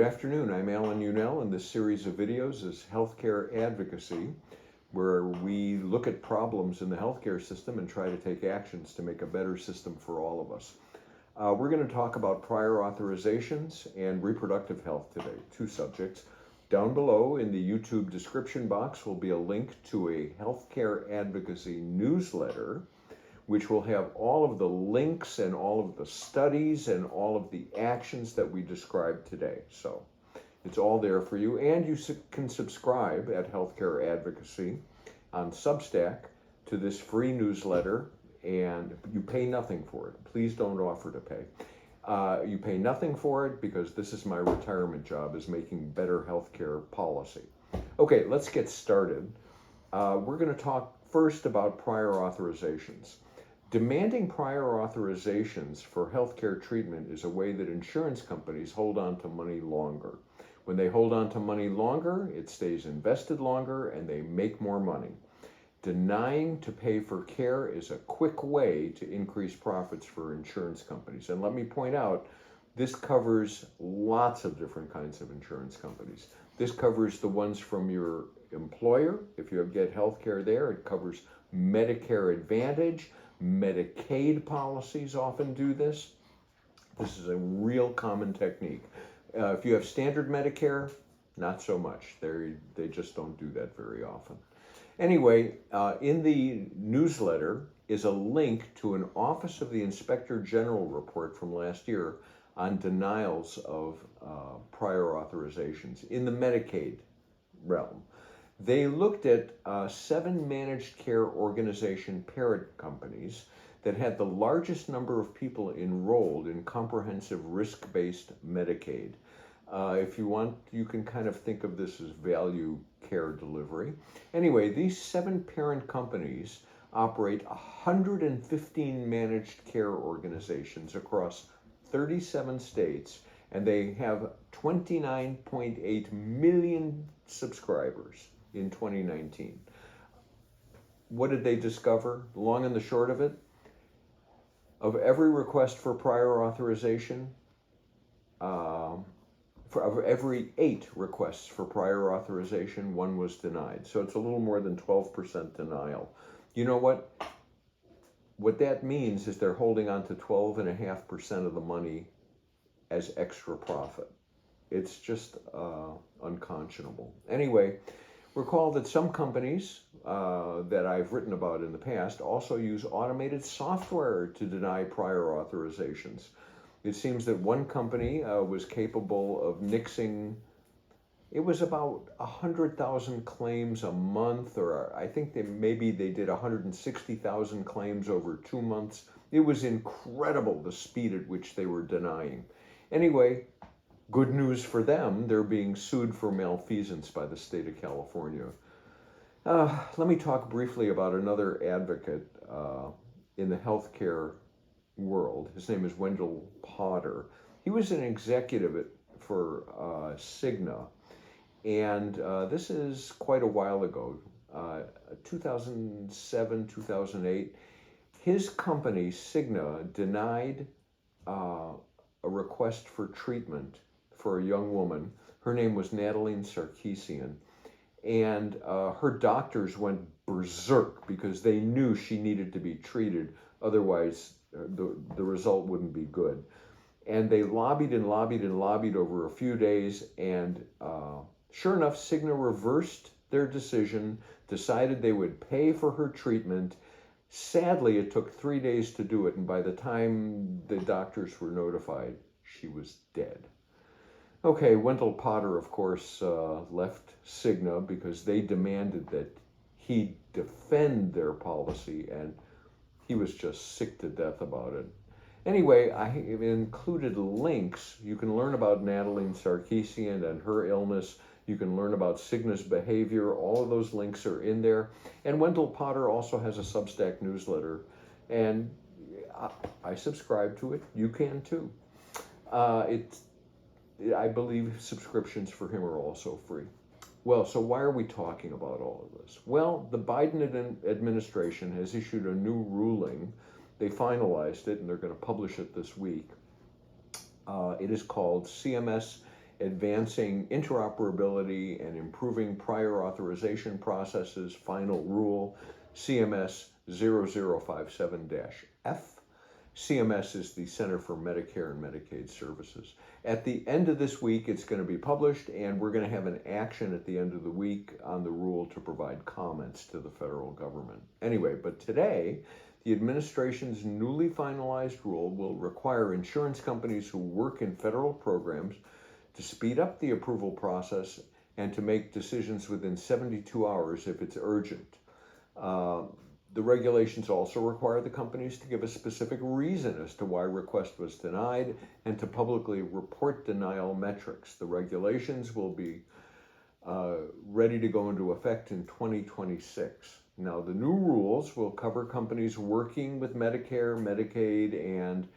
Good afternoon, I'm Alan Unell, and this series of videos is Healthcare Advocacy, where we look at problems in the healthcare system and try to take actions to make a better system for all of us. We're going to talk about prior authorizations and reproductive health today, two subjects. Down below in the YouTube description box will be a link to a Healthcare Advocacy newsletter, which will have all of the links and all of the studies and all of the actions that we described today. So it's all there for you, and you can subscribe at Healthcare Advocacy on Substack to this free newsletter, and you pay nothing for it. Please don't offer to pay. You pay nothing for it because this is my retirement job, is making better healthcare policy. Okay, let's get started. We're going to talk first about prior authorizations. Demanding prior authorizations for healthcare treatment is a way that insurance companies hold on to money longer. When they hold on to money longer, it stays invested longer and they make more money. Denying to pay for care is a quick way to increase profits for insurance companies. And let me point out, this covers lots of different kinds of insurance companies. This covers the ones from your employer. If you get health care there, it covers Medicare Advantage. Medicaid policies often do this. This is a real common technique. If you have standard Medicare, not so much. They just don't do that very often. Anyway, in the newsletter is a link to an Office of the Inspector General report from last year on denials of prior authorizations in the Medicaid realm. They looked at 7 managed care organization parent companies that had the largest number of people enrolled in comprehensive risk-based Medicaid. If you want, you can kind of think of this as value care delivery. Anyway, these 7 parent companies operate 115 managed care organizations across 37 states, and they have 29.8 million subscribers in 2019. What did they discover? Long and the short of it, of every request for prior authorization, of every 8 requests for prior authorization, 1 was denied. So it's a little more than 12% denial. You know what? What that means is they're holding on to 12.5% of the money as extra profit. It's just unconscionable. Anyway, recall that some companies that I've written about in the past also use automated software to deny prior authorizations. It seems that one company was capable of nixing, it was about 100,000 claims a month, or I think maybe they did 160,000 claims over 2 months. It was incredible the speed at which they were denying. Anyway, good news for them, they're being sued for malfeasance by the state of California. Let me talk briefly about another advocate in the healthcare world. His name is Wendell Potter. He was an executive for SIGN, and this is quite a while ago, 2007, 2008. His company, SIGN, denied a request for treatment for a young woman. Her name was Natalie Sarkeesian, and her doctors went berserk because they knew she needed to be treated, otherwise the result wouldn't be good. And they lobbied and lobbied and lobbied over a few days, and sure enough, Cigna reversed their decision, decided they would pay for her treatment. Sadly, it took 3 days to do it, and by the time the doctors were notified, she was dead. Okay, Wendell Potter, of course, left Cigna because they demanded that he defend their policy, and he was just sick to death about it. Anyway, I have included links. You can learn about Natalie Sarkeesian and her illness. You can learn about Cigna's behavior. All of those links are in there. And Wendell Potter also has a Substack newsletter, and I subscribe to it. You can too. I believe subscriptions for him are also free. Well, so why are we talking about all of this? Well, the Biden administration has issued a new ruling. They finalized it, and they're going to publish it this week. It is called CMS Advancing Interoperability and Improving Prior Authorization Processes, Final Rule, CMS 0057-F. CMS is the Center for Medicare and Medicaid Services. At the end of this week, it's going to be published, and we're going to have an action at the end of the week on the rule to provide comments to the federal government. Anyway, but today, the administration's newly finalized rule will require insurance companies who work in federal programs to speed up the approval process and to make decisions within 72 hours if it's urgent. The regulations also require the companies to give a specific reason as to why a request was denied and to publicly report denial metrics. The regulations will be ready to go into effect in 2026. Now, the new rules will cover companies working with Medicare, Medicaid, and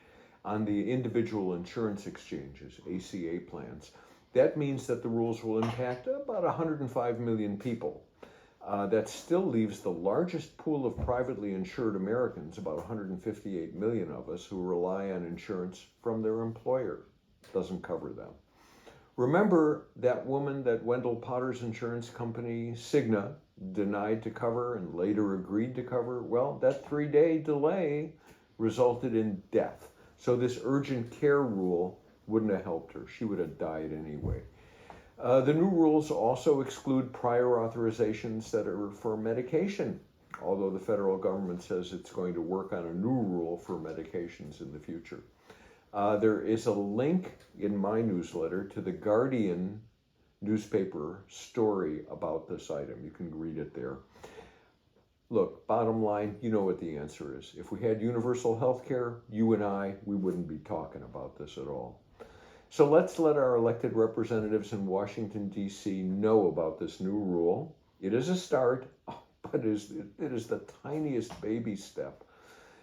on the individual insurance exchanges, ACA plans. That means that the rules will impact about 105 million people. That still leaves the largest pool of privately insured Americans, about 158 million of us, who rely on insurance from their employer. Doesn't cover them. Remember that woman that Wendell Potter's insurance company, Cigna, denied to cover and later agreed to cover? Well, that 3-day delay resulted in death. So this urgent care rule wouldn't have helped her. She would have died anyway. The new rules also exclude prior authorizations that are for medication, although the federal government says it's going to work on a new rule for medications in the future. There is a link in my newsletter to the Guardian newspaper story about this item. You can read it there. Look, bottom line, you know what the answer is. If we had universal health care, you and I, we wouldn't be talking about this at all. So let's let our elected representatives in Washington, D.C. know about this new rule. It is a start, but it is the tiniest baby step.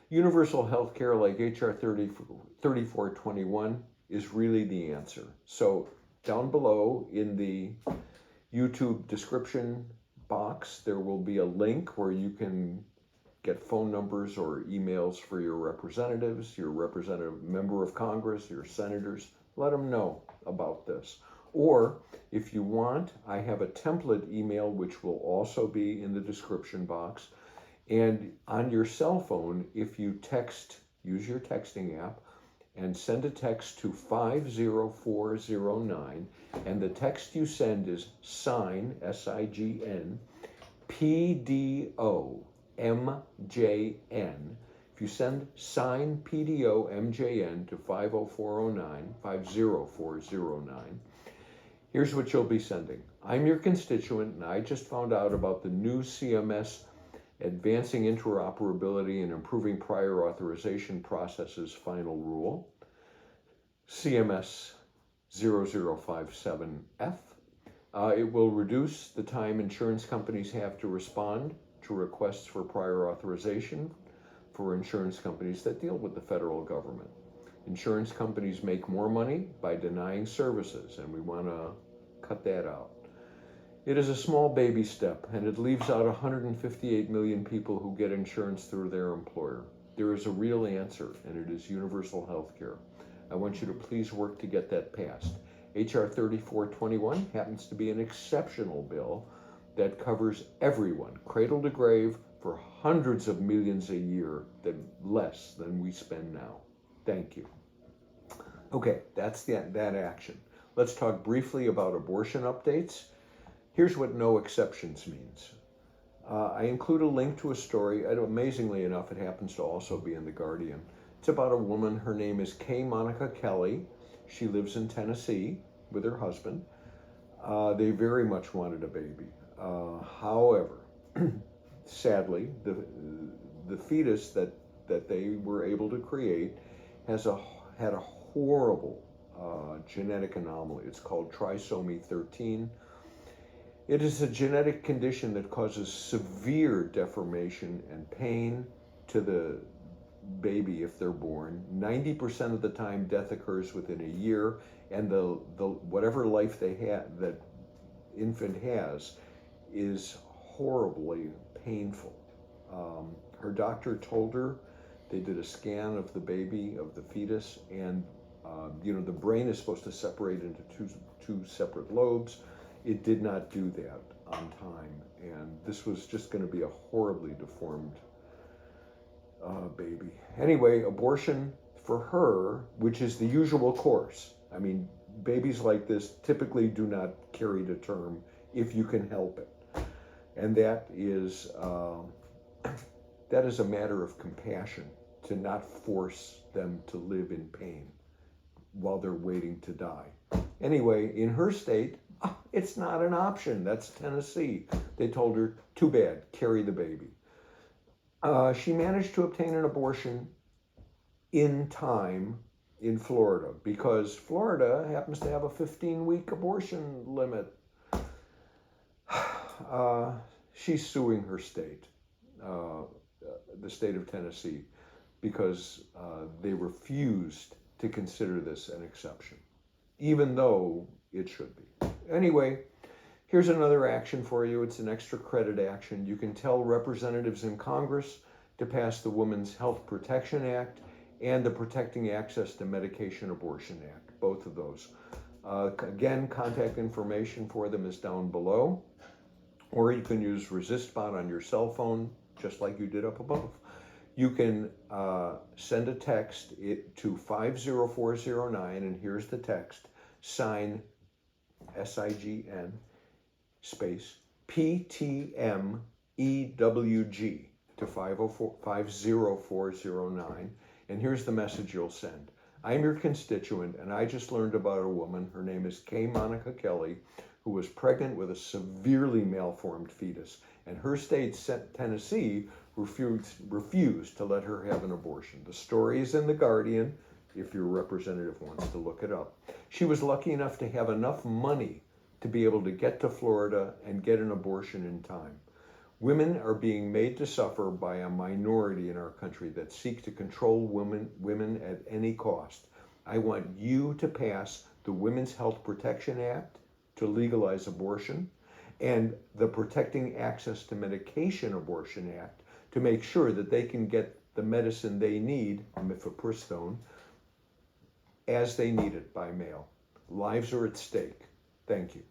Universal health care like H.R. 3421 is really the answer. So down below in the YouTube description box, there will be a link where you can get phone numbers or emails for your representatives, your representative member of Congress, your senators. Let them know about this. Or if you want, I have a template email which will also be in the description box. And on your cell phone, if you text, use your texting app and send a text to 50409, and the text you send is SIGN, SIGN, PDOMJN. If you send SIGN PDOMJN to 50409, here's what you'll be sending. I'm your constituent, and I just found out about the new CMS Advancing Interoperability and Improving Prior Authorization Processes Final Rule, CMS 0057F. It will reduce the time insurance companies have to respond to requests for prior authorization for insurance companies that deal with the federal government. Insurance companies make more money by denying services, and we want to cut that out. It is a small baby step, and it leaves out 158 million people who get insurance through their employer. There is a real answer, and it is universal health care. I want you to please work to get that passed. H.R. 3421 happens to be an exceptional bill that covers everyone, cradle to grave, for hundreds of millions a year, less than we spend now. Thank you. Okay, that's that action. Let's talk briefly about abortion updates. Here's what no exceptions means. I include a link to a story. Amazingly enough, it happens to also be in The Guardian. It's about a woman. Her name is Kay Monica Kelly. She lives in Tennessee with her husband. They very much wanted a baby. However, sadly, the fetus that they were able to create had a horrible genetic anomaly. It's called trisomy 13. It is a genetic condition that causes severe deformation and pain to the baby if they're born. 90% of the time, death occurs within a year, and the whatever life they have, that infant has, is horribly painful. Her doctor told her, they did a scan of the baby, of the fetus, and the brain is supposed to separate into two 2 separate lobes. It did not do that on time, and this was just going to be a horribly deformed baby. Anyway, abortion for her, which is the usual course. I mean, babies like this typically do not carry to term if you can help it. And that is a matter of compassion, to not force them to live in pain while they're waiting to die. Anyway, in her state, it's not an option. That's Tennessee. They told her, too bad, carry the baby. She managed to obtain an abortion in time in Florida, because Florida happens to have a 15-week abortion limit. She's suing her state, the state of Tennessee, because they refused to consider this an exception, even though it should be. Anyway, here's another action for you. It's an extra credit action. You can tell representatives in Congress to pass the Women's Health Protection Act and the Protecting Access to Medication Abortion Act, both of those. Again, contact information for them is down below, or you can use RESISTBOT on your cell phone, just like you did up above. You can send a text to 50409, and here's the text, sign SIGN space PTMEWG to 50409, and here's the message you'll send. I'm your constituent, and I just learned about a woman, her name is K. Monica Kelly, who was pregnant with a severely malformed fetus, and her state, Tennessee, refused to let her have an abortion. The story is in The Guardian, if your representative wants to look it up. She was lucky enough to have enough money to be able to get to Florida and get an abortion in time. Women are being made to suffer by a minority in our country that seek to control women at any cost. I want you to pass the Women's Health Protection Act to legalize abortion, and the Protecting Access to Medication Abortion Act to make sure that they can get the medicine they need, mifepristone, as they need it by mail. Lives are at stake. Thank you.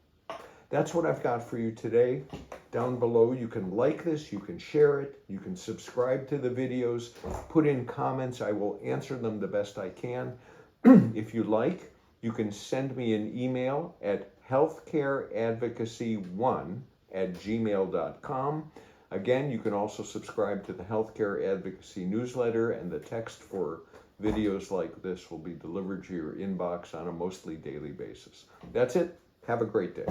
That's what I've got for you today. Down below, you can like this, you can share it, you can subscribe to the videos, put in comments. I will answer them the best I can. If you like, you can send me an email at healthcareadvocacy1@gmail.com. Again, you can also subscribe to the Healthcare Advocacy newsletter, and the text for videos like this will be delivered to your inbox on a mostly daily basis. That's it. Have a great day.